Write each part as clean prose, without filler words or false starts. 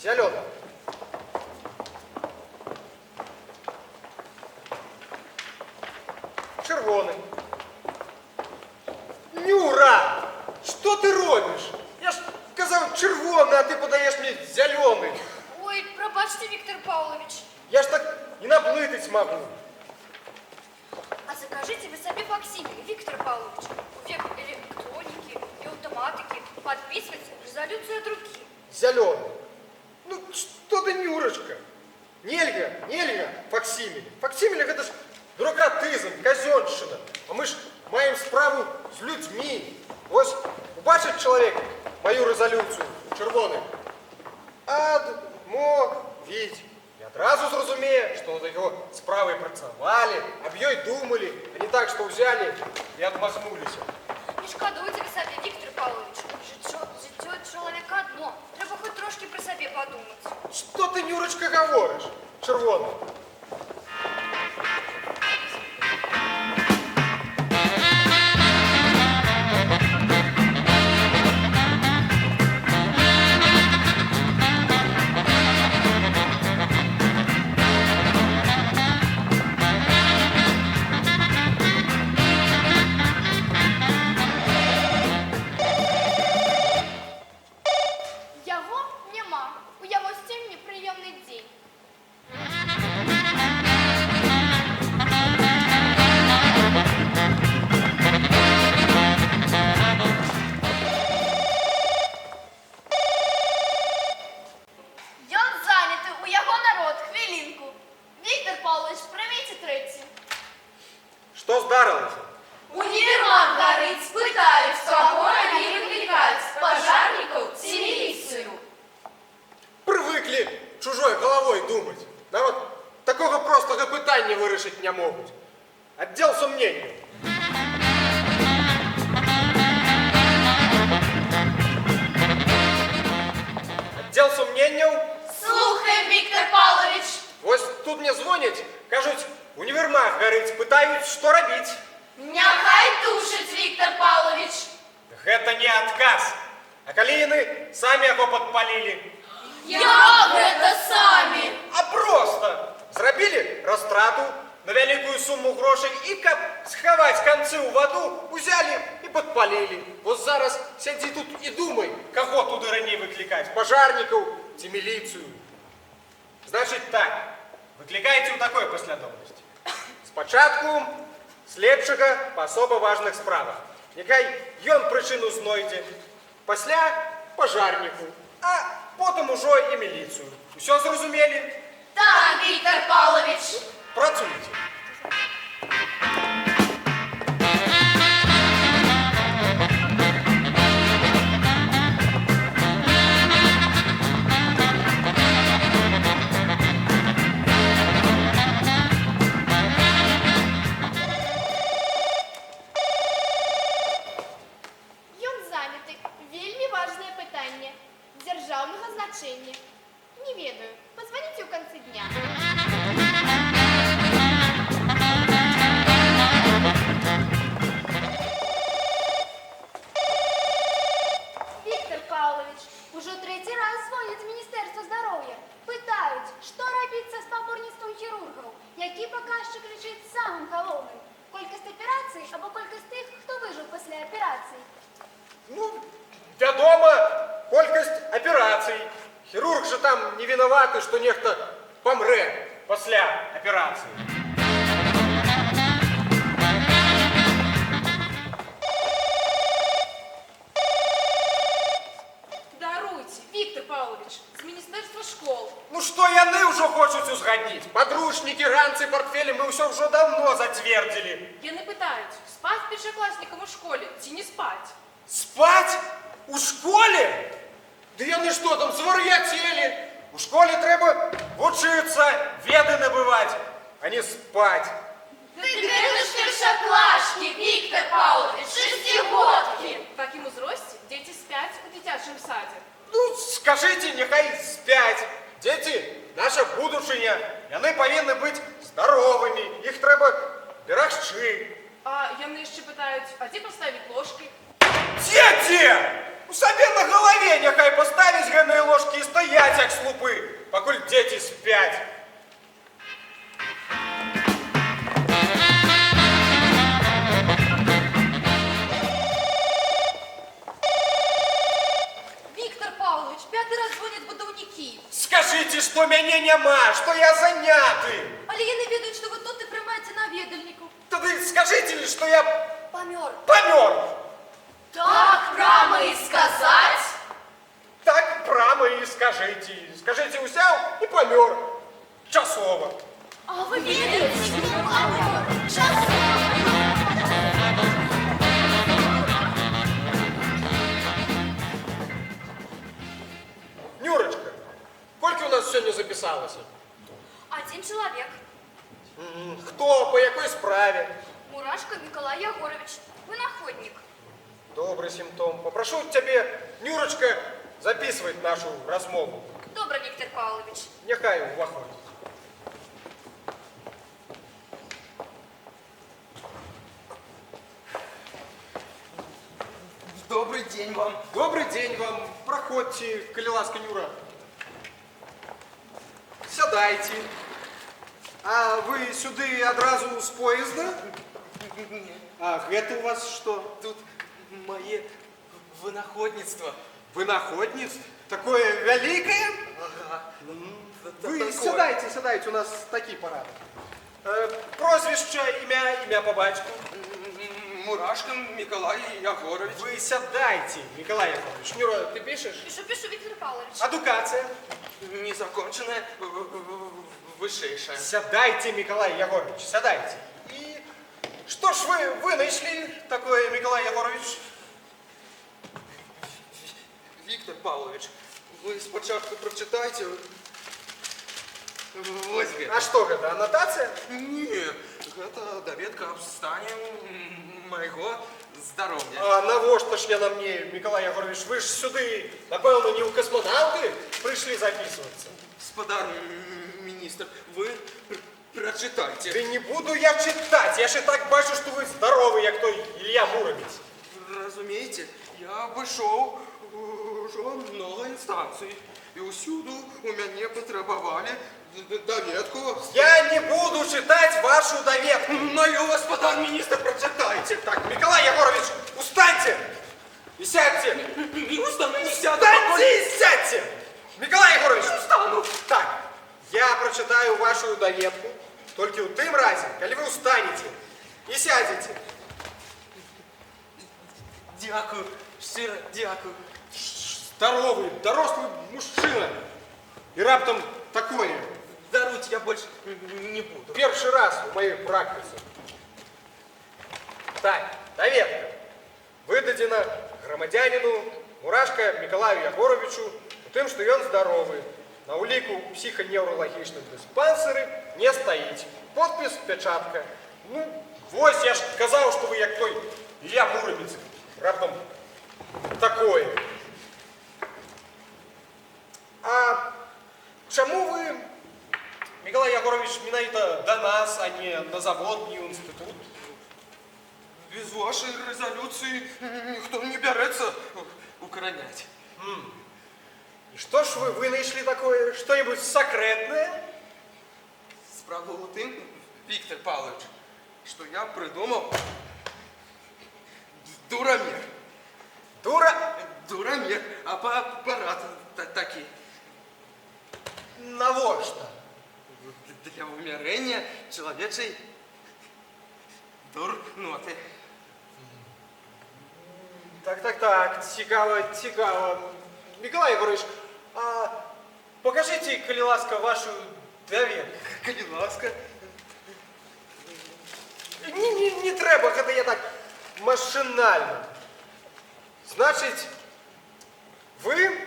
Зеленый. Червоный. Нюра! Что ты робишь? Я ж сказал червоный, а ты подаешь мне зеленый. Ой, пробачьте, Виктор Павлович. Я ж так и наблытать могу. А закажите вы себе факсимиле, Виктор Павлович. У век электроники и автоматики подписывается резолюция от руки. Зеленый. Ну, что ты, Нюрочка? Нельга, факсимиле. Факсимиле это ж бюрократизм, казенщина. А мы ж маем справу с людьми. Ось убачить человек мою резолюцию, червоный. Адмовить. І одразу зрозуміє, що над його справою працювали, об їй думали, а не так, що взяли і отмазнулися. Не шкодуйте ви себе, Виктор Павлович. Життя чоловіка одно. Треба хоч трошки про себе подумати. Що ти, Нюрочка, говориш, червоний? Його нема. У його сім'ї прийомний день. Ён зайнятий, у його народ, хвилинку. Віктор Павлович, прийміть третій. Що здарилося? Универмаг горит, спытались, кого они выкликать, пожарников и милицию. Привыкли чужой головой думать. Да вот такого простого питання вирішити не можуть. Отдел сомнений. Отдел сомнений. Слухай, Виктор Павлович. Ось тут мне дзвонять, кажуть, універмаг горить, питають, що робити. Няхай душить, Виктор Павлович. Гэта не отказ. А калі яны самі яго падпалілі? Як это сами? А просто зрабілі растрату на вялікую сумму грошей і каб схаваць канцы ў ваду, узялі і падпалілі. Вот зараз сядзі тут і думай, каго туды раней выклікаць, пажарнікаў ці міліцыю. Значыць так, выклікайце ў такой паслядоўнасці. Спачатку следчага па асоба важных справах. Няхай ён прычыну знойдзе, пасля пажарніку, а потым ужо і міліцыю. Усё зразумелі? Так, Виктор Павлович. Працуйце. Ён зайнятий. Вельмі важне питання. Державного значення. Не ведаю. Позвоните у конце дня. Виктор Павлович, уже третій раз дзвонять з Міністерства здоров'я. Питають, що робиться з поборництвом хірургів, який показчик лежить самим головним. Кількість операцій або кількість тих, хто вижив після операції. Ну, вядома, колькасць аперацый. Хірург же там не вінаваты, што нехта памрэ пасля аперацыі. Даруйте, Виктор Павлович, з Міністерства школ. Ну што яны ўжо хочуць узгадніць? Падручнікі, ранцы, портфелі мы ўсё ўжо даўно зацвердзілі. Яны питають, спать першокласникам у школі, ці не спать? Спаць? У школе? Да яны што там, звар'яцелі? У школе трэба вучыцца, веды набываць, а не спаць. Ты говоришь, першоклашки, Виктор Павлович, шестигодки. В такім узрості діти спять у дитячому саді. Ну, скажите, нехай спять. Дети – наша будучыня. Яны павінны быць здаровымі. Іх трэба берагчы. А яны ще питають, а де поставити ложки? Дзе? У сабе на галаве няхай паставіць гэтыя ложкі і стаяць, як слупы дети спять. Виктор Павлович, 5-й раз звонят будовники. Скажите, что меня нема, что я занятый. Але яны ведаюць, што вы тут і прымаеце наведальнікаў. Тогда скажите ли, что я Памёр. помер. Так прямо и сказать? Так прямо и скажите. Скажите, усял и помер. Часово. А вы ведаеце? Нюрочка, сколько у нас сегодня записалось? 1 человек. Кто, по какой справе? Мурашко Николай Егорович, вынаходник. Добрый симптом. Попрошу тебе, Нюрочка, записывать нашу размову. Добрый, Виктор Павлович. Нехай уваходить. Добрый день вам. Добрый день вам. Проходьте, коли ласка, Нюра. Сядайте. А вы сюди одразу з поїзда? Ах, это у вас что? Тут моє винаходництво. Вынаходниц? Такое великое? Ага. Вы Такое. сядайте, сядайте, у нас такие парады. Прозвище, имя по батьку. Мурашко Миколай Ягорович. Вы сядайте, Николай Яковлевич. Нюра, ты пишешь? Пишу, Виктор Павлович. Адукация. Незаконченное высшейшее. Сядайте, Николай Егорович, сядайте. И что ж вы нашли такое, Николай Егорович? Виктор Павлович, вы спочатку прочитайте. Возьми. А что это, аннотация? Ні, это доведка об стані моего здоровья. А навошта ж яна мне, Николай Егорович, вы ж сюди, напевно, не у космонавты пришли записываться. Господар министр, вы прочитайте. Да не буду я читать, я ж и так бачу, что вы здоровый, як той Илья Муромец. Разумеете, я обышоў уже много инстанций. И усюду у меня потребовали доведку. Я не буду читать вашу доведку. Мою, господар министр, прочитайте. Так, Николай Егорович, устаньте и сядьте. Не устану, не сяду. Встаньте и сядьте! Николай Егорович! Устану. Так, я прочитаю вашу доведку, только у тым разе, коли вы устанете и сядете. Дякую, щиро дякую. Здоровый, дорослый мужчина. И раптом такое. Даруйте, я больше не буду. Первый раз у моей практике. Так, доведка. Выдадена громадянину Мурашко Миколаю Ягоровичу у тым, что ён здоровый. На улику у психоневролагічным диспансеры не стоит. Подпись, печатка. Ну, вось я ж казав, что вы як той Илья Муромец. Раптом такое. А чому ви, Миколай Ягорович, менавіта до нас, а не на завод, не в інститут? Без вашей резолюции никто не берется укоренять. И что ж вы нашли такое, что-нибудь секретное? Справа у тым, Виктор Павлович, что я придумал дурамир. Дурамир, аппарат такие. Навошта? Для умерения человечей дурноты. Так, цікаво. Миколай Егорович, а покажите, коли ласка, вашу доведку. Коли ласка. Не треба, это я так машинально. Значит, вы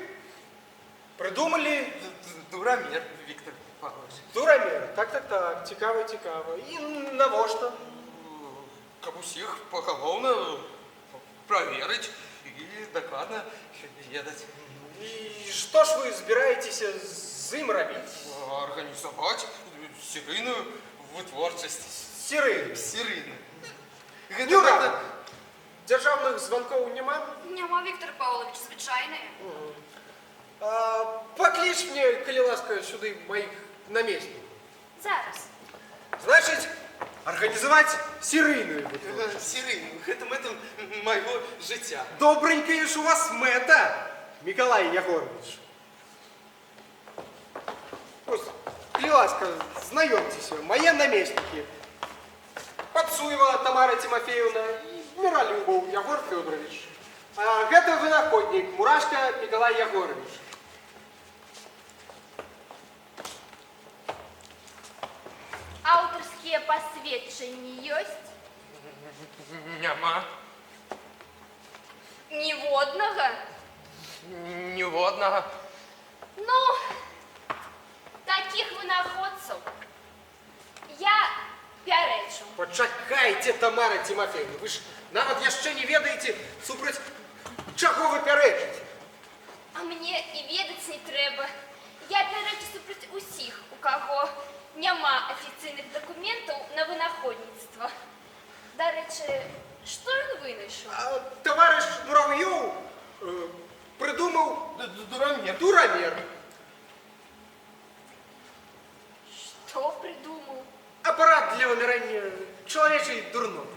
придумали Дурамир, Виктор Павлович. дурамир. Так, цікаво. І навошта? Как усіх поголовно проверить и докладно ведать. И что ж вы собираетесь з ім робити? Организовать серийную вытворчесть. Сирин. Гэта Юра! надо- Державных звонков нема? Нема, Виктор Павлович, звичайные. Поклич Поклич мне, коли ласка, сюда моих наместников. Зараз. Значит, организовать серийную битву. Сирин, это моего життя. Добренькая ж у вас мета, Миколай Егорович. Ось, коли ласка, знайомтеся, мои наместники. Подсуева Тамара Тимофеевна и Миролюбов Егор Федорович. А это вынаходник Мурашко Николай Егорович. Аўтарскія пасведчанні ёсць? Няма. Ніводнага? Ніводнага. Ну, таких вынаходцаў я пярэчу. Почакайте, Тамара Тимофеевна, вы ж нават яшчэ не ведаеце, супраць чаго вы пярэчыце. А мне і ведаць не трэба. Я пярэчу супраць усіх, у каго няма афіцыйных дакументаў на вынаходніцтва. Дарэчы, што ён вынайшаў? А товарищ Муравьев придумал дурамер. Што придумаў? Аппарат для вымирания человечей дурноты.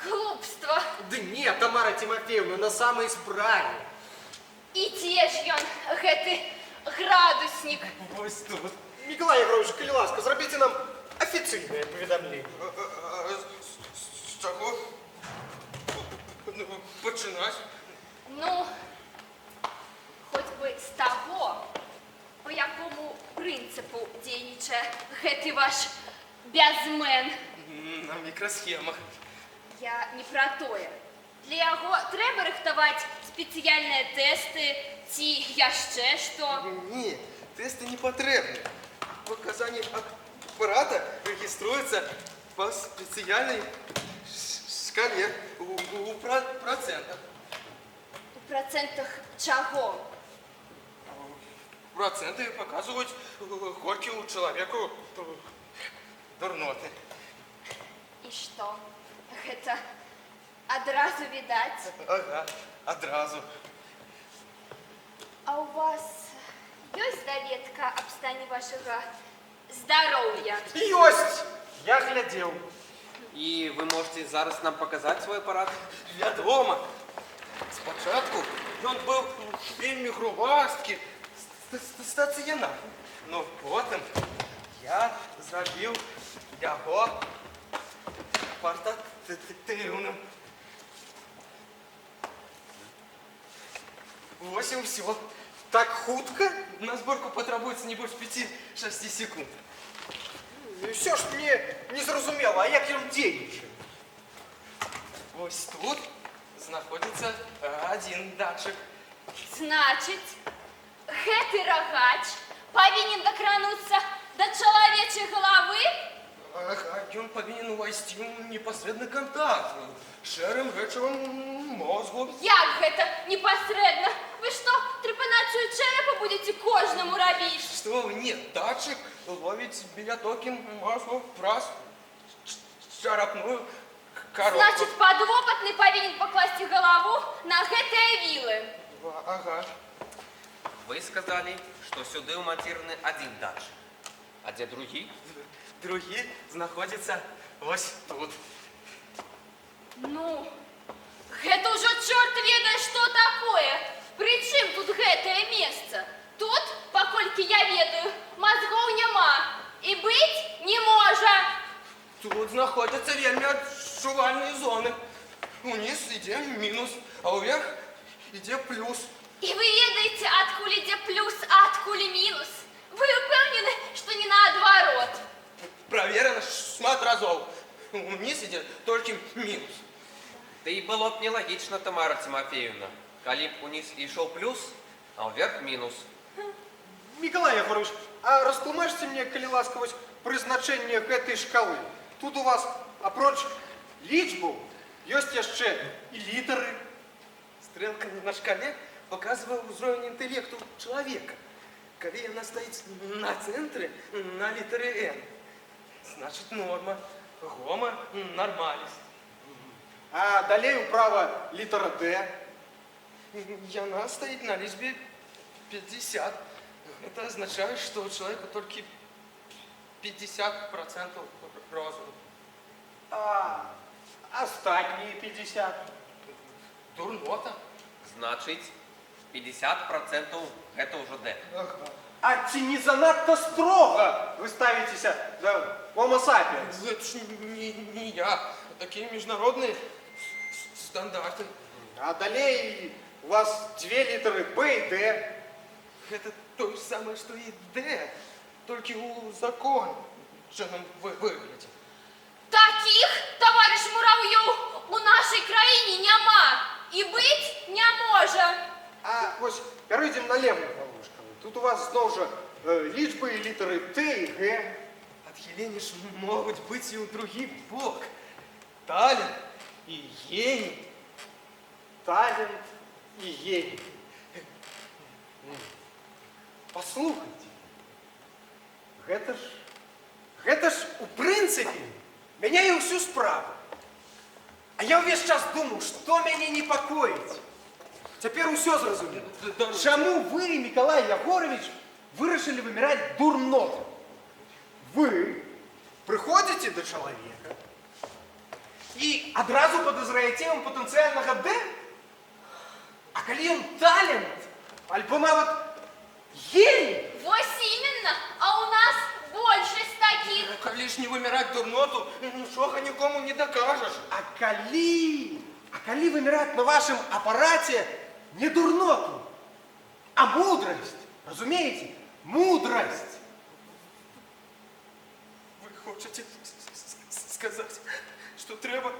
Глупства. Да нет, Тамара Тимофеевна, на самой справе. І дзе ж ён, гэты градуснік? Ось тут. Николай Егорович, коли ласка, зробите нам официальное поведомление. З чого? Починать? Ну, хоць бы з таго, по якому прынцыпу дзейнічае гэты ваш бязмен. На мікросхемах. Я не пра тое. Для яго трэба рыхтаваць спецыяльныя тэсты ці яшчэ што. Ні, тесты не патрэбны. Показания аппарата регистрируются по специальной шкале у процентах. У працэнтах чаго? Проценты показывают, колькі у человека дурноты. І што? Гэта адразу відаць? Ага, одразу. А у вас ёсць даведка аб стане вашага здароўя? Есть! Я глядел. И вы можете зараз нам показать свой аппарат? Вядома. Спачатку ён быў вельмі грубасткі, стацыянарны. Но потым я зрабіў яго партатыўным. Вось і ўсё. Так хутка? На сборку потребуется не больше 5-6 секунд. Все ж мне не зразумела, а як ён дзейнічае? Ось тут знаходится один датчик. Значыць, гэты рагач павінен дакрануцца да чалавечай галавы? Ага, ён павінен увайсці ў непасрэдны контакт з шэрым рэчывам мозгу. Як гэта непасрэдна? Вы што, трепанацыю чэрэпа будзеце кожнаму рабіць? Что вы, нет, датчик ловіць біятокі мозгу праз чарапную коробку. Значыць, падвопытны павінен пакласці галаву на гэтыя вілы. Ага. Вы сказали, что сюда умонтированы один датчик. А где другие? Другі знаходзіцца ось тут. Ну, гэта ўжо чорт ведае, што такое. Прычым тут гэтае месца? Тут, паколькі я ведаю, мазгоў няма. І быць не можа. Тут знаходзяцца вельмі адчувальныя зоны. Униз ідзе мінус, а ўверх ідзе плюс. І вы ведаеце, адкуль ідзе плюс, а адкуль мінус? Вы упэўнены, што не наадварот? Проверено шмат разоў. Униз ідзе толькі мінус. Да и было бы нелогично, Тамара Тимофеевна. Коли б вниз и шел плюс, а вверх минус. Николай Егорович, а растлумачьте мне, коли ласкавасць, прызначэнне гэтай шкалы. Тут у вас, апроч лічбаў, ёсць яшчэ і літары. Стрелка на шкале показывает уровень интеллекту человека. Когда она стоит на центре, на литере N, значит норма, гомо нормалис. А далей управа літара Д. Яна стоит на лічбе 50. Это означает, что у человека только 50% розуму. А остальные 50? Дурнота. Значить, 50% гэта ўжо Д. А ці не занадто строго вы ставитеся за Homo sapiens? Это ж не я. Такие международные стандарты. А далее у вас две литеры Б и Д. Это то же самое, что и Д. Только у закон, что нам выглядит. Таких, товариш Муравйов, у нашій країні нема і бить не може. А ось перейдем на левую полушку. Тут у вас знову же лічби и литеры Т и Г. Отхиления ж могут быть и у других бог. Талент и гений. Талент и гений. Послухайте, гэта ж у прынцыпе мяняе ўсю справу. А я ўвесь час думаў, што мяне непакоіць. Цяпер усё зразумела. Чаму вы, Миколай Ягорович, вырашылі выміраць дурноту? Вы прыходзіце да чалавека і адразу падазраеце ім патэнцыяльнага Д? А калі ён талент, альбо нават гений? Вось именно, а у нас большасць таких. Коли ж не вымирать дурноту, ничего никому не докажешь. А калі выміраць на вашем апарате не дурноту, а мудрость? Разумеете? Мудрость. Вы хотите сказать, что треба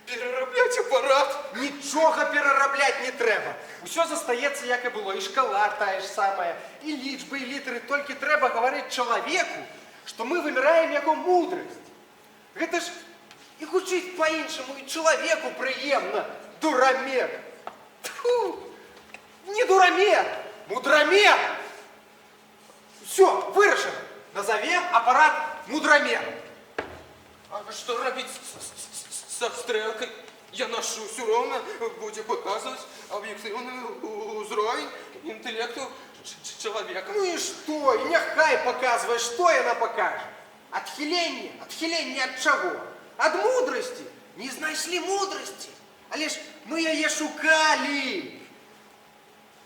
перераблять аппарат? Нічога перарабляць не трэба. Усё застаецца, як і было. І шкала тая ж самая, і лічбы, і літары. Толькі трэба гаварыць чалавеку, што мы выміраем яго мудрасць. Гэта ж і гучыць па-іншаму, і чалавеку прыемна. Дурамер. Тьфу! Не дурамер, мудрамер. Все, вырашено. Назовем аппарат мудромером. А что робить со стрелкой? Я ношу все равно, будет показывать объективный уровень интеллекту человека. Ну и что? И нехай показывает, что яна покажет. Отхиление? Отхиление от чего? От мудрости? Не знайшли мудрости. Але ж мы яе шукали.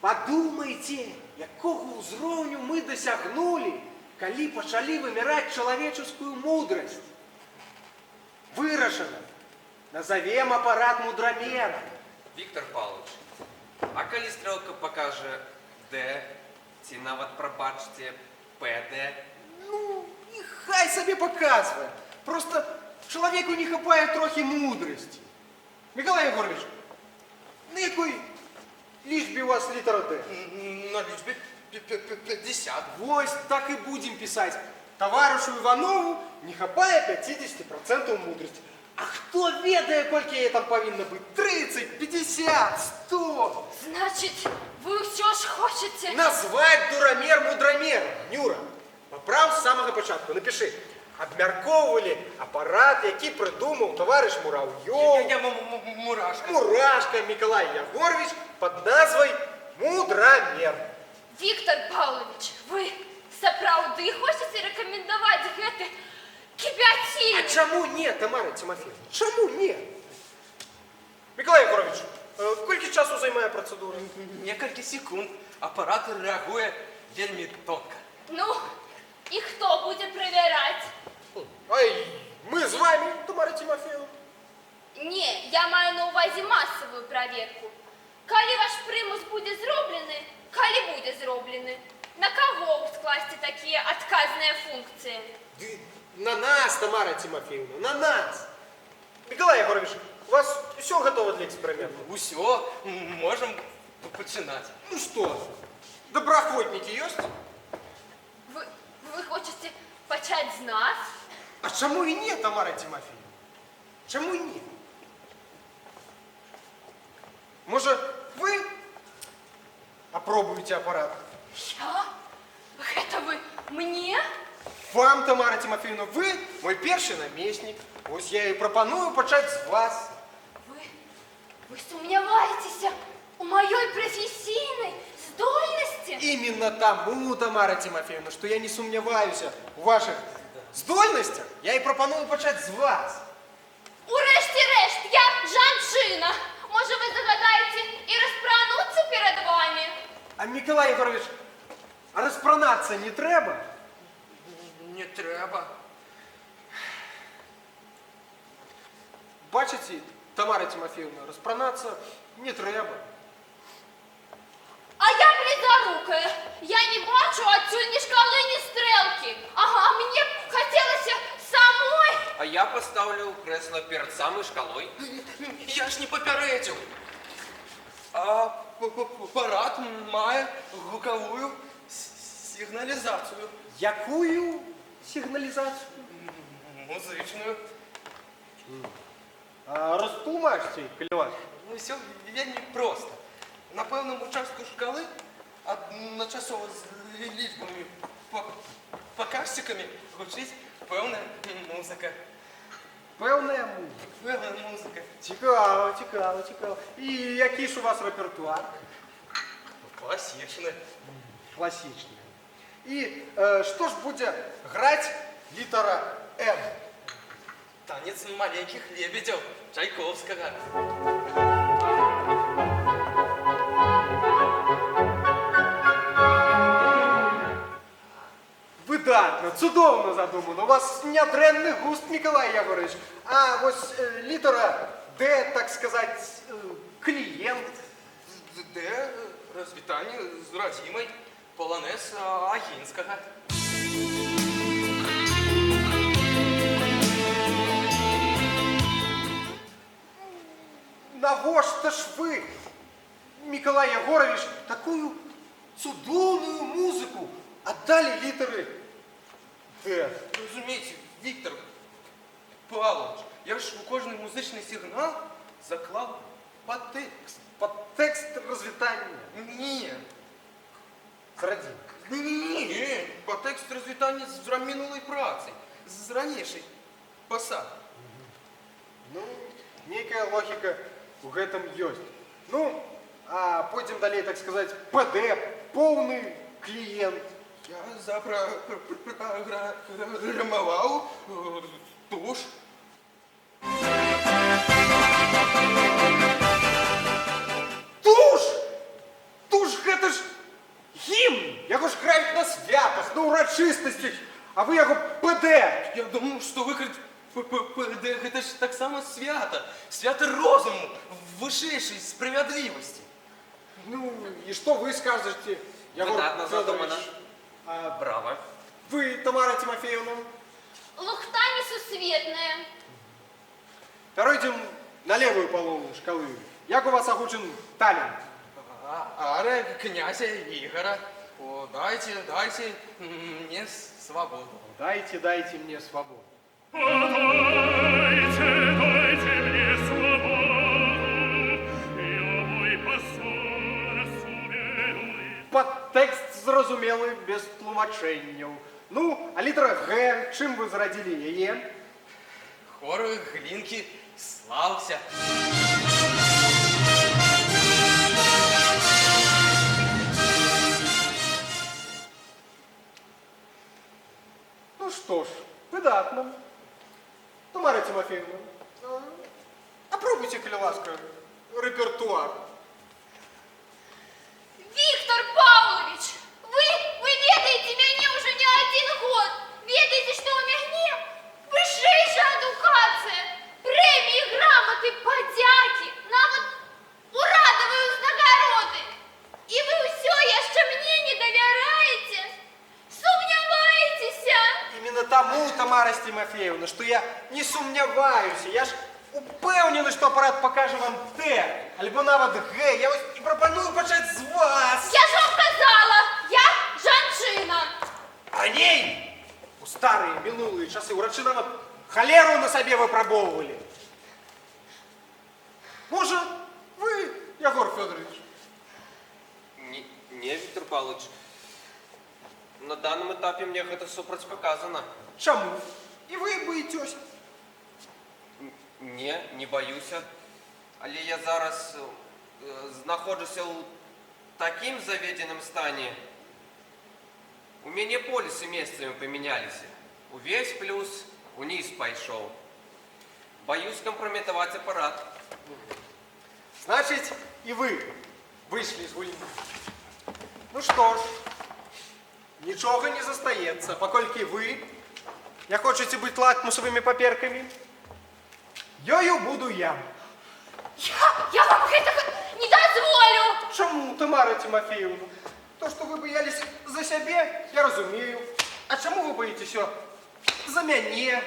Подумайте, якого ўзроўню мы досягнули, калі пачалі выміраць чалавеческую мудрость. Вырашана. Назовем аппарат мудромера. Віктор Павлович, а калі стрелка покажа Д, ці нават, прабачце, ПД? Ну, і хай собі показує. Просто чоловіку не хапає трохи мудрості. Миколай Егорович, на якій лічбі у вас літера Д? На личбе 50. Ось так і будемо писати. Товаришу Іванову не хапає 50% мудрості. А хто ведає, колькі її там повинно бути? 30, 50, 100. Значить, ви все ж хочете? Назвать дурамер мудромером. Нюра, поправ з самого початку. Напиши. Обмярковували апарат, який придумав товариш Муравйов. Я мурашка. Мурашка Миколай Егорович под назвой мудромер. Віктор Павлович, ви сапраўды хочете рекомендувати гэты кипятильник? А чему нет, Тамара Тимофеевна? Чему нет? Миколай Егорович, колькі часу займає процедура? Несколько секунд. Аппарат реагует вельми тонко. Ну, і хто буде перевіряти? Ай, мы с вами, Тамара Тимофеевна. Ні, я маю на увазі масову перевірку. Коли ваш примус буде зроблений, коли буде зроблений, на кого скласти такі отказні функції? На нас, Тамара Тимофеевна, на нас. Миколай Егорович, у вас все готово для эксперимента? Все, можем починать. Ну что, доброохотники есть? Ви хочете почати з нас? А чему и нет, Тамара Тимофеевна? Чему и нет? Может, вы опробуете аппарат? Я? Гэта ви мені? Вам, Тамара Тимофеевна, вы мой перший наместник. Ось я и пропоную почать с вас. Ви сумніваєтеся у моїй професійній Здольности? Именно тому, Тамара Тимофеевна, что я не сумняваюсь у ваших здольностях, я и пропоную почать з вас. Урешті-решт, я жанчина. Може, ви загадаєте і розпрануться перед вами? А Миколай Егорович, а розпранаться не треба? Не треба. Бачите, Тамара Тимофеевна, розпранаться не треба. А я близорукая. Я не бачу отсюда ни шкалы, ни стрелки. Ага, мне хотелось самой. А я поставлю кресло перед самой шкалой. Я ж не попередил. А парад має гуковую сигнализацию. Якую сигнализацию? Музичную. А розтлумачте, Клюваш. Ну, все вельми просто. На певному участку шкали одночасово з лічбами показчиками гучить певна музика. Певна музика. Певна музика. Цікаво, цікаво, цікаво. І який ж у вас репертуар? Классичная. Класичний. І що ж буде грати літера М? Танец маленьких лебедев Чайковского. Видатно, чудовно задумано. У вас нядренний густ, Миколай Ягорович. А ось літера Д, так сказати, клієнт. Де розвітання з родимой полонез Агінського. Навошта ж ви, Миколай Егорович, такую чудовную музыку отдали литеры Д? Розумієте, Віктор Павлович, я ж у кожний музичний сигнал заклав подтекст. Под текст розвітання. Ні. Зрадім. Ні, подтекст розвітання з минулої праці, з ранішої посади. Ну, некая логика у гэтым ёсць. Ну, а пойдем далей, так сказать, ПД, полный клиент. Я запрограмував туш. Туш! Туш, гэта ж гімн! Яго ж граюць на святах, на урачыстасцях, а вы яго ПД! Я думаю, што выкрыць гэта ж таксама свята. Свята розуму, вышэйшай справядлівасці. Ну, и что вы скажете, Егор Выдатно Федорович? задумано. Браво. Вы, Тамара Тимофеевна? Лухта несусветная. Перейдем на левую половину шкалы. Як у вас огучен талент? Аре князя Ігора, о, дайте мне свободу. Дайте мне свободу. Дайте мне свободу, я мой посол сумелый. Подтекст зразумелы без тлумачэнняў. Ну, а літера Г, чым вы зарадзілі яе? Хор Глінкі слався. Ну что ж, выдатно. Тамара Тимофеевна, опробуйте, коли ласка, репертуар. Виктор Павлович, вы ведаете меня уже не один год. Ведаете, что у меня высшая адукация, премии, грамоты, подяки, навод урадовые узнагороды. И вы все еще мне не доверяете? Сумневаетесь? Именно тому, Тамара Тимофеевна, что я не сумняваюся. Я ж упевнений, що апарат покаже вам Т, альбо нават Г. Я ось і пропоную почати з вас. Я же вам сказала, я жанчина. Раней, у старые минулые часы, урачы нават холеру на себе выпробовывали. Может, вы, Егор Федорович? Не, Виктор Павлович. На данном этапе мне это все противопоказано. Чаму? И вы боитесь? Не боюся. Але я зараз знаходжуся у таким заведенном стане. У меня полисы месяцами поменялись. Увесь плюс униз пошел. Боюсь компрометовать аппарат. Значит, и вы вышли из гульні. Ну что ж, нічого не застається, покольки ви не хочете бути лакмусовими паперками, ёю буду я. Я вам гэтага не дозволю! Чому, Тамара Тимофеевна? То, что вы боялись за себе, я разумею. А чему вы боитесь за мяне?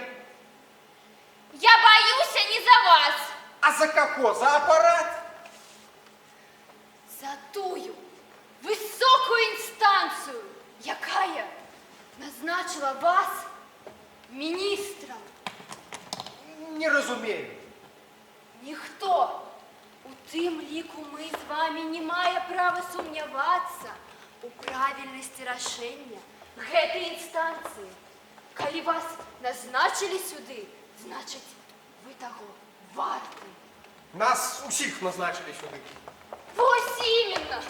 Я боюсь не за вас, А за кого? За аппарат? за тую высокую инстанцию, якая назначила вас министром. Не разумею. Ніхто у тым ліку мы з вами не мае права сумнявацца у правільнасці рашэння гэтай інстанцыі. Калі вас назначылі сюды, значыць, вы таго варты. Нас усіх назначили сюди. Вось іменно!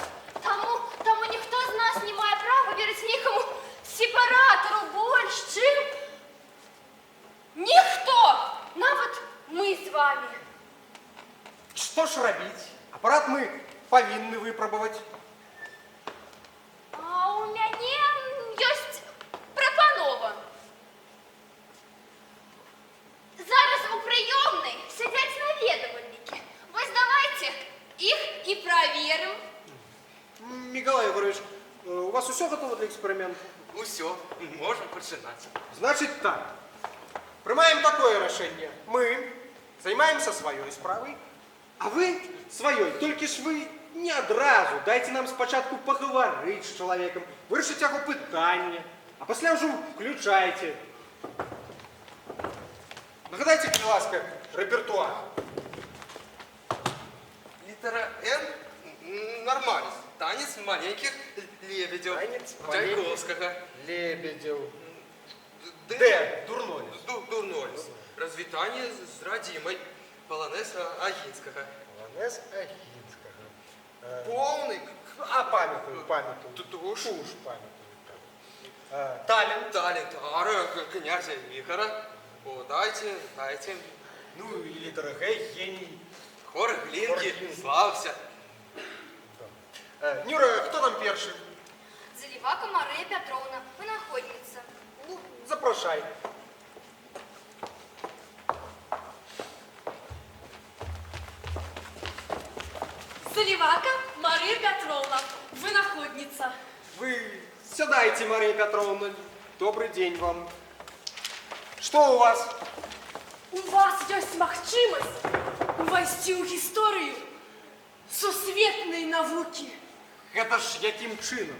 Таму ніхто з нас не мае права верыць нейкаму сепаратару больш, чым ніхто, нават мы з вами. Что ж робить? Аппарат мы повинны выпробовать. А у мяне ёсць прапанова. Зараз у прыёмнай сядзяць наведвальнікі. Вось давайте іх і праверым. Миколай Егорович, у вас все готово для эксперимента? Усё, можем починать. Значит так. Приймаємо такое решение. Мы займаемся своей справой, а вы своей. Только ж вы не одразу. Дайте нам спочатку поговорить с человеком, вирішити його питання, а після вже включайте. Нагадайте, будь ласка, репертуар. Литера Н нормально. Танец маленьких лебедев. Танец Чайковского. Лебедев. Д. Д. Дурной. Дурнольс. Развитание с родимой. Полонез Агинского. Ланес Агінського. Полный. А пам'ятаю. Туш. Уж пам'ятаю. Талент. Талент. Ара князя Вихора. О, дайте. Ну и литера Г. Гений. Хор Хор Глинки. Глинки. Славься. Нюра, хто там перший? Залівака Марія Петровна, винаходниця. Ну, запрошай. Заливака Мария Петровна, вынаходница. Вы сядайте, Мария Петровна. Добрый день вам. Что у вас? У вас есть махчимость увести у историю сусветной науки. Это ж яким чином?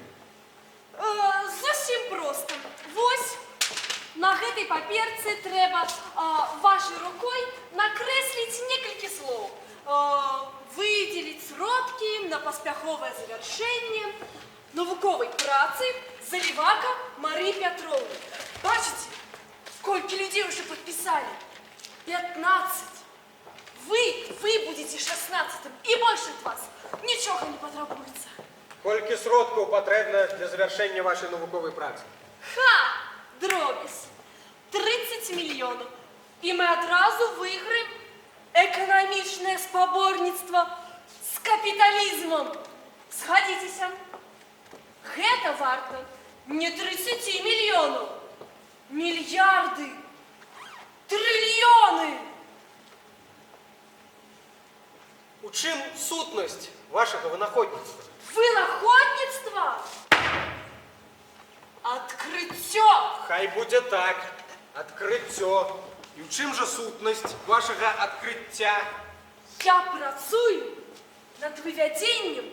Зовсім просто. Вось на гэтай паперцы трэба вашей рукой накрэсліць некалькі слоў. Выделить сродки на паспяховае завяршэнне навуковай працы Заливака Марии Петровны. Бачите, сколько людей уже подписали? 15. Вы будете 16-м, и больше от вас ничего не потребуется. Колькі сродків потрібно для завершення вашої наукової праці? Ха! Дробіс. 30 мільйонів. І ми одразу виграємо економічне споборництво з капіталізмом. Згадіться. Гэта варто не 30 мільйонів. Мільярди. Трильйони. У чим сутність вашого винаходництва? Винаходництво? Открыття. Хай буде так. Откриття. І в чим же сутність вашого відкриття? Я працюю над вывядзеннем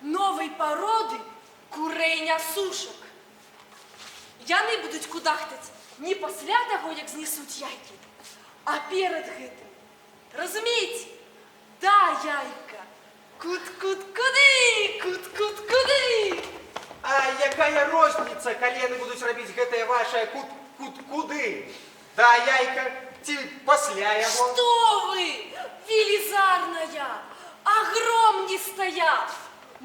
новой породы курэй-нясушак. Яны будуць кудахтаць не пасля таго, як знесуць яйкі, а перад гэтым. Разумееце? Да, яйка. Кут-кут-куды, кут-кут-куды. А якая розніца, калі яны будуць рабіць гэтае ваше куд-куды? Да, яйка, ці пасля яго? Что вы, велизарная, огромнистая,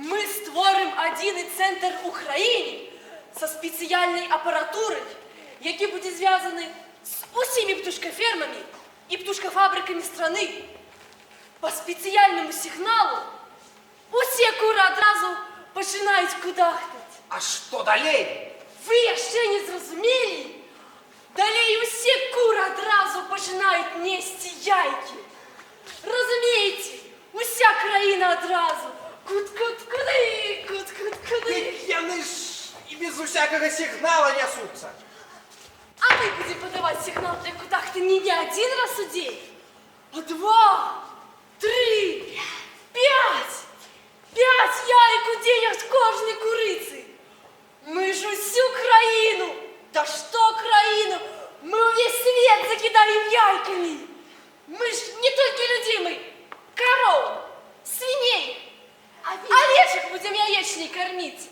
Ми створимо один центр в Україні со спеціальною апаратурою, який буде зв'язаний з усіми птушкофермами і птушкофабриками страны. По спеціальному сигналу усі кури одразу починають кудахтати. А что далее? Ви ще не зрозуміли? Далі усі кури одразу починають нести яйки. Розумієте? Уся країна одразу. Кут-кут-куди, кут-кут-куди. Яны ж и без всякого сигнала несутся. А ми будемо подавати сигнал для кудахти не один раз у день, а 2, 3, 5. 5 яєк у день від кожної куриці. Ми ж усю країну, да що країну, ми увесь світ закидаємо яйками. Мы ж не только людьми, коров, свиней, овечек будем яичней кормить.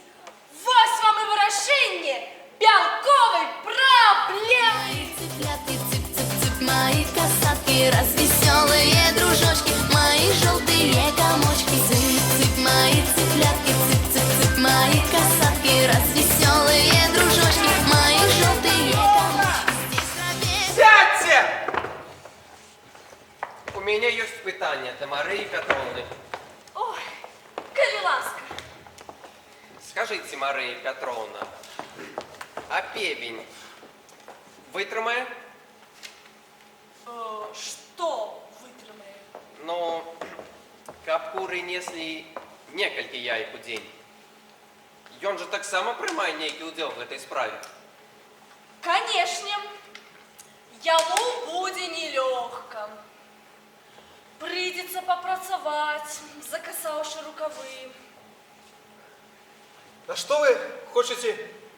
Вот вам и выражение белковой проблемы. Цыплятки, цып-цып-цып, мои касатки, развеселые дружочки, мои желтые комочки. Цып-цып, мои цыплятки, цып-цып-цып, мои касатки, развеселые дружочки, мои желтые комочки. Здесь Сядьте! У меня есть питание до Марии Петровны. Ой, коли ласка. Скажите, Мария Петровна, а пебень витримає? Что вытримаем? Ну, каб куры несли некалькі яек у день. Ён же так само прымае нейкі ўдзел в гэтай справе. Конечно, ему будет нелегко. Придется попрацевать, закасавши рукавы. На что вы хотите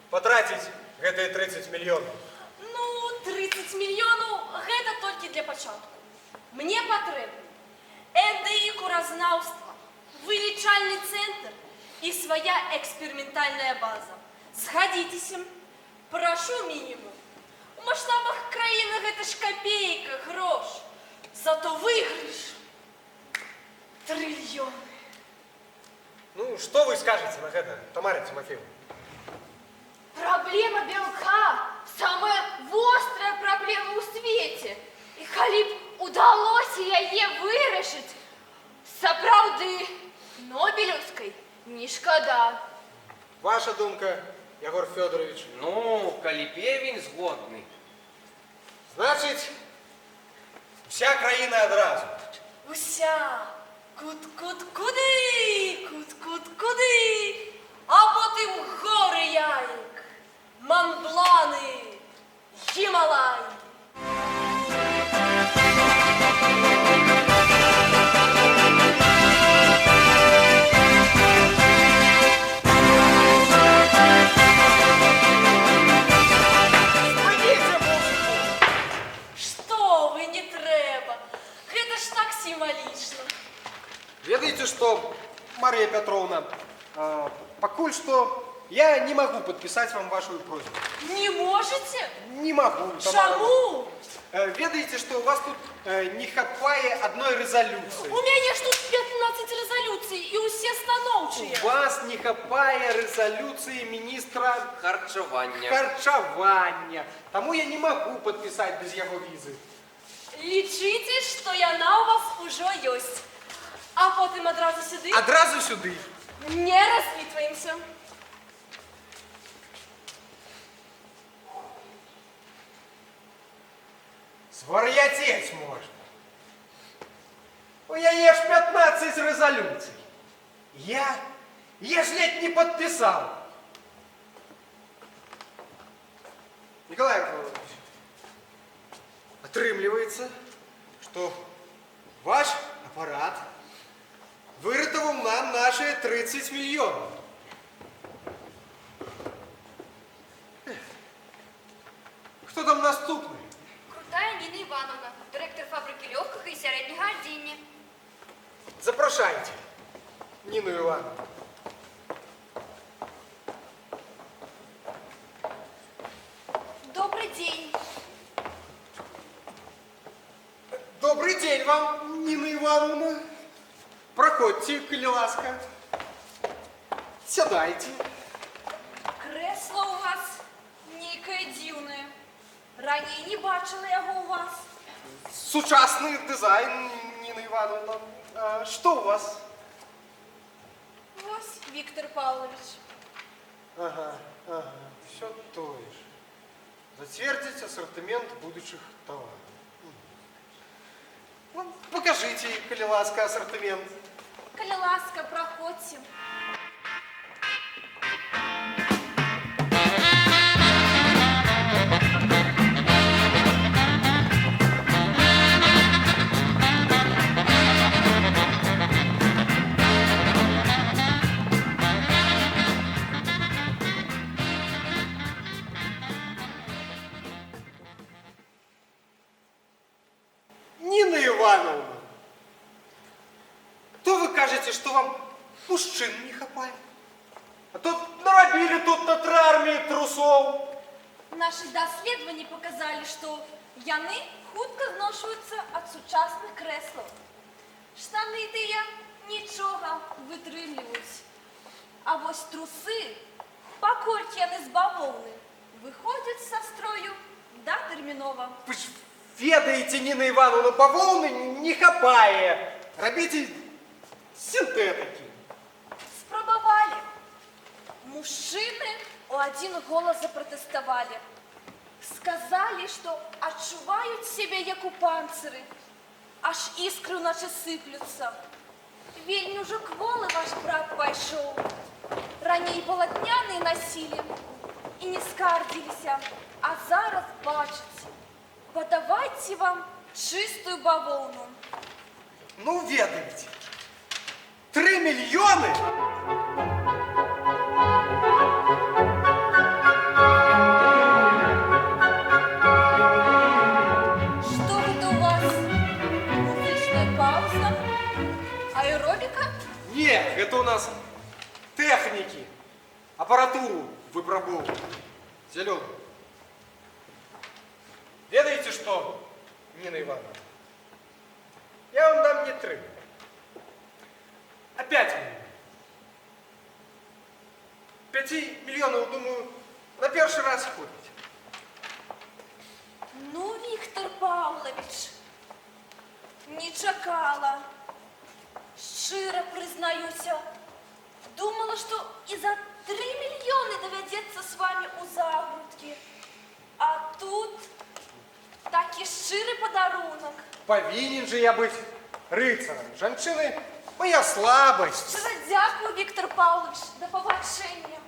потратить гэтые 30 миллионов? Ну, 30 мільйонів – гэта толькі для пачатку. Мне патрэбны НДИ куразнаўства, вылічальны центр і свая экспериментальная база. Згадзіцеся, прашу мінімум. У маштабах краіны гэта ж копейка, грош. Зато выйгрыш – трыльёны. Ну, что вы скажете на это, Тамара Тимофеевна? Проблема белка – самая вострая проблема у свете. І калі б удалося яе вырашыць, сапраўды Нобелевской не шкада. Ваша думка, Егор Федорович? Ну, калі певень згодны. Значит, вся країна одразу. Уся. Кут-кут-куди, кут-кут-куди, а потім гори яєк, Монблани, Гімалай. Що ви, не треба, гэта ж так символично. Ведаете что, Мария Петровна, покуль что я не могу подписать вам вашу просьбу. Не можете? Не могу. Тамара. Чому? Ведаете, что у вас тут не хапае одной резолюции. У мяне ж тут 15 резолюций і усе станоўчыя. У вас не хапае резолюции министра Харчування. харчавання. Тому я не могу подписать без его визы. Лічыце, што яна у вас ужо ёсць. А потым адразу сюды. Одразу сюды. Не распитваемся. Свар'ятеть можно. У я ешь 15 резолюций. Я, если не подписал. Николай Николаевич, отрымливается, что ваш аппарат вырытовал нам наши 30 миллионов. Кто там наступный? Крутая Ніна Івановна, директор фабрики легкого і середнього одіння. Запрошайте Нину Ивановну. Добрий день. Добрый день вам, Нина Ивановна. Проходьте, коли ласка. Сядайте. Кресло у вас нейкае дзіўнае. Раней не бачила яго у вас. Сучасный дизайн, Нина Ивановна. А что у вас? Вось, Віктор Павлович. Ага, все то же. Затвердить ассортимент будущих товаров. Ну, покажите, коли ласка, ассортимент. Калі ласка, праходзьце. Нина Ивановна, то вы кажете, что вам мужчин не хапает? А то наробили тут на 3 армии трусов. Нашы даследаванні паказалі, што яны хутка зношваюцца ад сучасных крэслаў. Штаны тыя нічога вытрымліваюць. А вось трусы, паколькі яны з бавоўны, выходзяць са строю датэрмінова. Вы ж ведаете, Нина Ивановна, бавовны не хапае. Робите синтетики. Спрабавалі. Мужчыны у адзін голас запратэставалі. Сказалі, што адчуваюць сябе як у панцыры. Аж іскры ўначы сыплюцца. Вельмі ўжо кволы ваш брат пайшоў. Раней палатняныя насілі і не скардзіліся. А зараз бачыце. Падавайце вам чыстую бавоўну. Ну, ведаете, 3 миллиона? Што гэта у вас? Музычная пауза? Аэробіка? Нет, это у нас техники. Аппаратуру выпробовывают. Зеленый. Ведаете что, Нина Ивановна? Я вам дам не 3, а 5 миллионов. 5 миллионов, думаю, на первый раз хватит. Ну, Віктор Павлович, не чакала. Шчыра прызнаюся. Думала, што і за 3 мільёны давядзецца з вами у загрудкі. А тут такі шчыры падарунак. Повинен же я быть рыцарем. Жанчыны — моя слабость. Шчыра дзякую, Віктор Павлович, да пабачэння.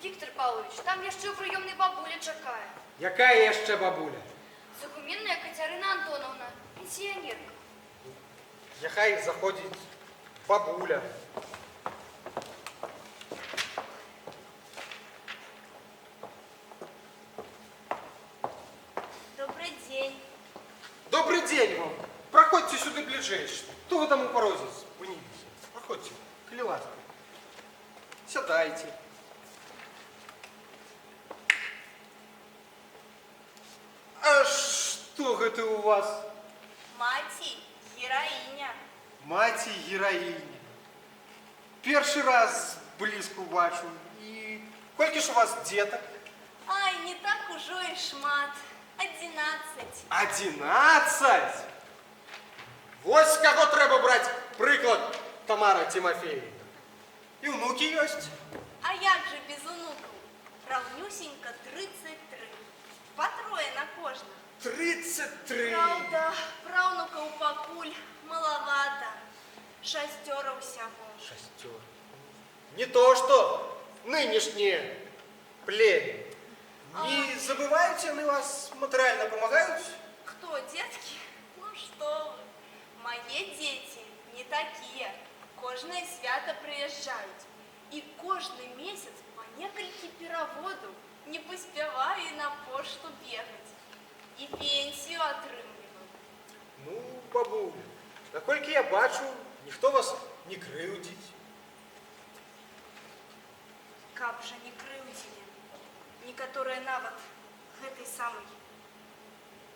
Віктор Павлович, там яшчэ ў прыёмнай бабуля чакае. Якая яшчэ бабуля? Загуменная Кацярына Антоновна, пенсіянерка. Няхай заходить бабуля. Добрый день. Добрый день вам. Проходите сюда ближайше. Кто вы там у порозе? Спынитесь. Проходите. Коли ласка. Сядайте. А что это у вас? Маці, героиня. Мать и героиня. Перший раз близко бачу. И кольки ж у вас деток? Ай, не так ужо і шмат. 11. 11? Вот с кого треба брать приклад Тамара Тимофеевна. И внуки есть. А як же без онукаў? Раўнюсенька 33. Па трое на кожнага. 33. Правда, праўнукаў пакуль малавата. 6 ўсяго. 6. Не то, что нынешнее племя. Не забывайте, они вас материально помогают? Кто, детки? Ну что вы, мои дети не такие. Кожное свято приезжают. И каждый месяц по некалькі переводу не поспеваю и на пошту бегать. И пенсию отрымливаю. Ну, бабуля, наколькі я бачу, ніхто вас не крыўдзіць. Каб же не крыўдзілі. Некаторые нават гэтай самой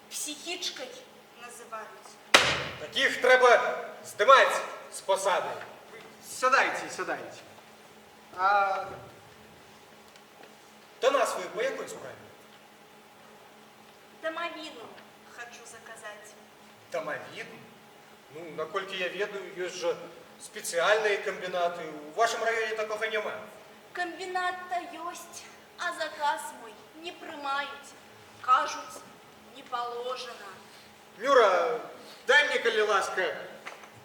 психичкой називають. Таких треба здимати з посади. Сідайте, сідайте. А до нас ви по якій справі? Домовину хочу заказать. Домовин? Ну, наколькі я ведаю, ёсць жа спецыяльныя камбінаты. У вашым раёне такога няма. Комбінат-то ёсць, а заказ мой не приймають. Кажуть, не положено. Нюра, дай мне, коли ласка,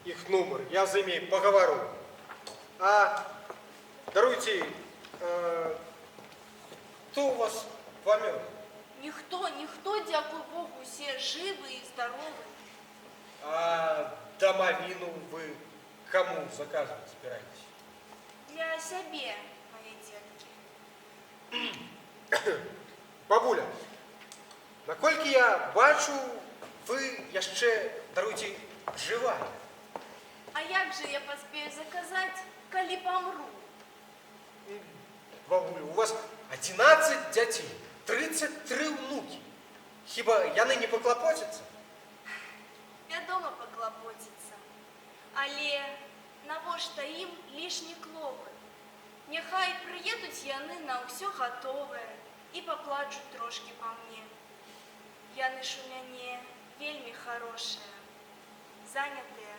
их номер, я з ими поговорю. А, даруйте, кто у вас помер? Ніхто, дякую Богу, всі живі і здорові. А домовину вы кому заказывать собираетесь? Для себе, мої дітки. Бабуля, наколькі я бачу, ви яшчэ, даруйте, живая. А як же я поспею заказати, коли помру? Бабуля, у вас 11 дзяцей, 33 внуки. Хіба яны не поклопотяться? Вядома паклапоціцца. Але навошта ім лішні клопат? Няхай прыедуць яны на ўсё гатовае і паплачуць трошкі па мне. Яны ж у мяне вельмі хорошыя, занятыя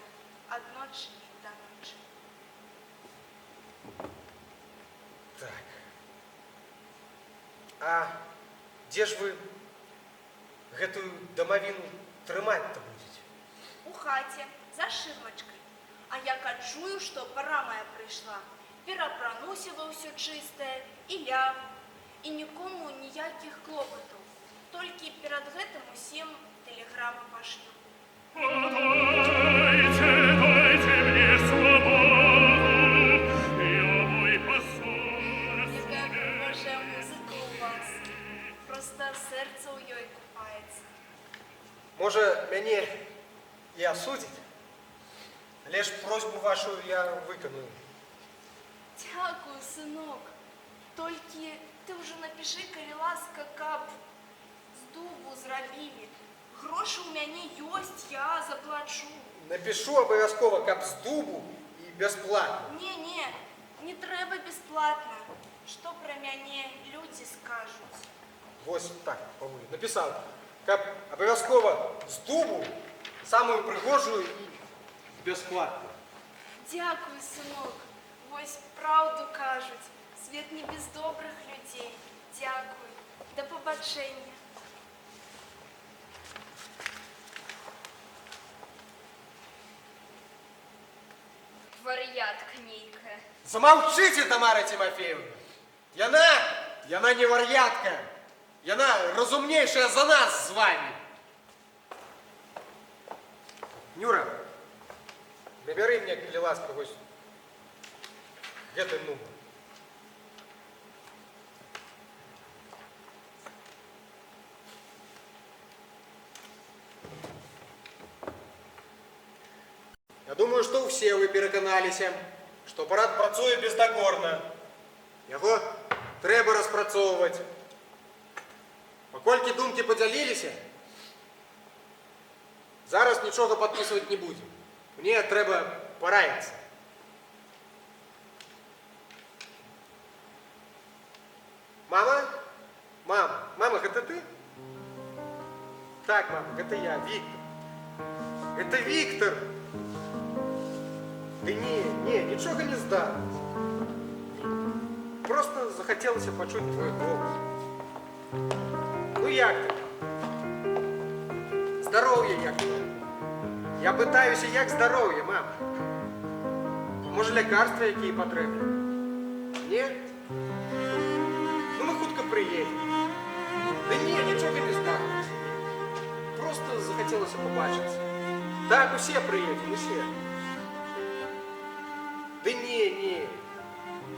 ад ночы да ночы. Так. А дзе ж вы гэтую дамавіну трымаць-то будзеце? У хаце, за шырмачкай. А як адчую, што пара моя прыйшла, перапрануся ва ўсё чыстае і лягу, і нікому ніякіх клопатаў. Толькі перад гэтым усім тэлеграму пашлю. Дайте мне свободу, я мой посол. Якая прыгожая музыка у вас. Проста сэрца ў ёй купаецца. Можа, мяне і асудзіць? Але ж просьбу вашу я выканую. Дякую, сынок. Толькі ты ўжо напішы, калі ласка, каб з дубу зрабілі. Грошы ў мяне ёсць, я заплачу. Напишу абавязкова, каб з дубу і бясплатна. Не, не трэба бясплатна. Што пра мяне людзі скажуць? Вось так, паволі. Напісаў, каб абавязкова з дубу самую прыгожую і бясплатна. Дзякуй, сынок. Вось праўду кажуць. Свет не без добрых людзей. Дзякуй. Да пабачэння. Вар'ятка нейкая. Замаўчыце, Тамара Тимофеевна. Яна не вар'ятка. Яна разумнейшая за нас з вами. Нюра, набяры мне, калі ласка, вось гэты нумар. Я думаю, што ўсе вы пераканаліся, што апарат працуе бездакорна. Яго трэба распрацоўваць. Паколькі думкі падзяліліся, зараз нічога падпісваць не будзем. Мне трэба параіцца. Мама? Мама, гэта ты? Так, мама, гэта я, Віктор. Это Віктор. Ды не, нічога не здарылася. Просто захацелася пачуць твой голас. Ну як ты? Здароўе як ты? Я пытаюся, як здароўе, мама? Можа, лякарства якія патрэбны? Не? Ну мы хутка прыедем. Да не, нічога не здарылася. Просто захацелася пабачыцца. Так, усе прыедем, усе. Да не.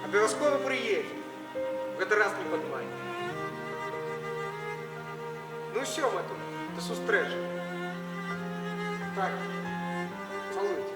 Абавязкова прыедем. В гэты раз не падмань. Ну ўсё, матуля, да сустрэчы. Так, цалуйте.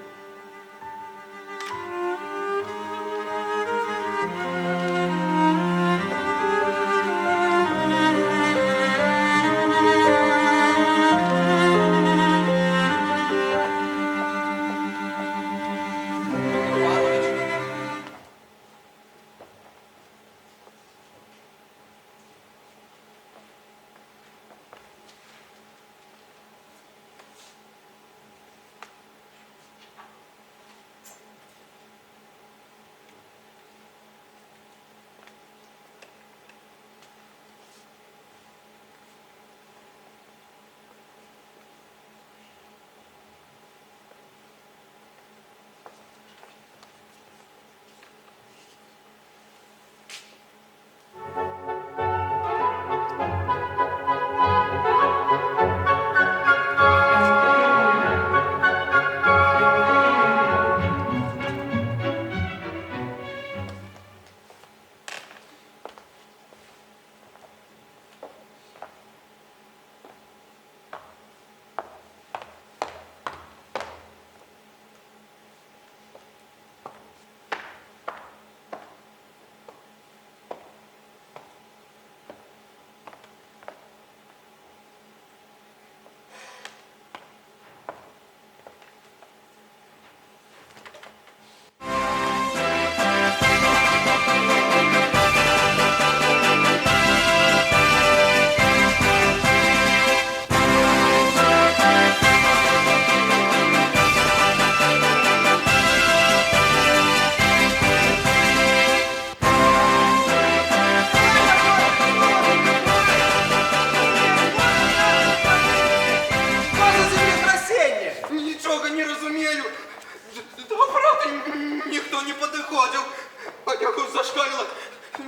яку зашкалила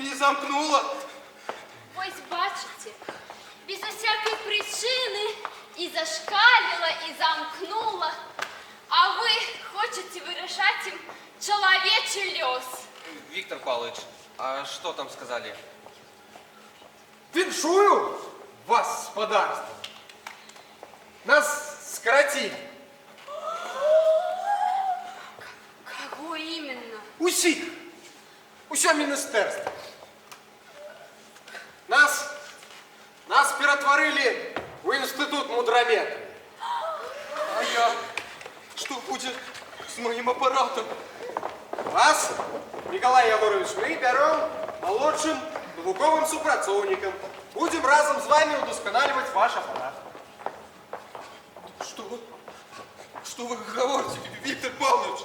і замкнула. Ось бачите, без усякої причини і зашкалила, і замкнула, а ви хочете вирішати їм чоловічий льос. Виктор Павлович, а что там сказали? Віншую вас з подарством. Нас скоротили. Кого именно? Усіх. Усе міністерство. Нас перетворили в інститут мудрометрів. А я? Что будет с моим аппаратом? Вас, Николай Егорович, мы берем молодшим науковым супрацовником. Будем разом с вами удосконаливать ваш аппарат. Что вы говорите, Виктор Павлович?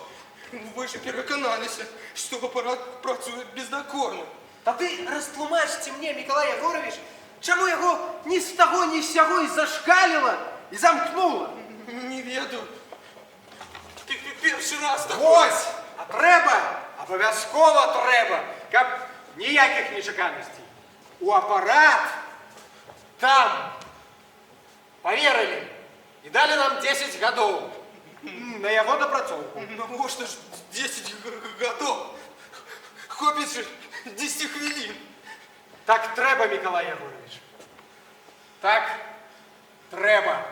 Ви ж переконалися, що апарат працює бездокорно. Та ти розтлумачте мені, Миколай Єгорович, чому його ні з того, ні з сього і зашкалило, і замкнуло? Не веду. Перший раз такое. Ось, а треба, обов'язково треба, щоб ніяких нечеканостей. У апарат там повірили і дали нам 10 годов на його допрацовку. Ну, может, ж 10 годов. Хопить же 10 хвилин. Так треба, Миколай Єгорович. Так треба.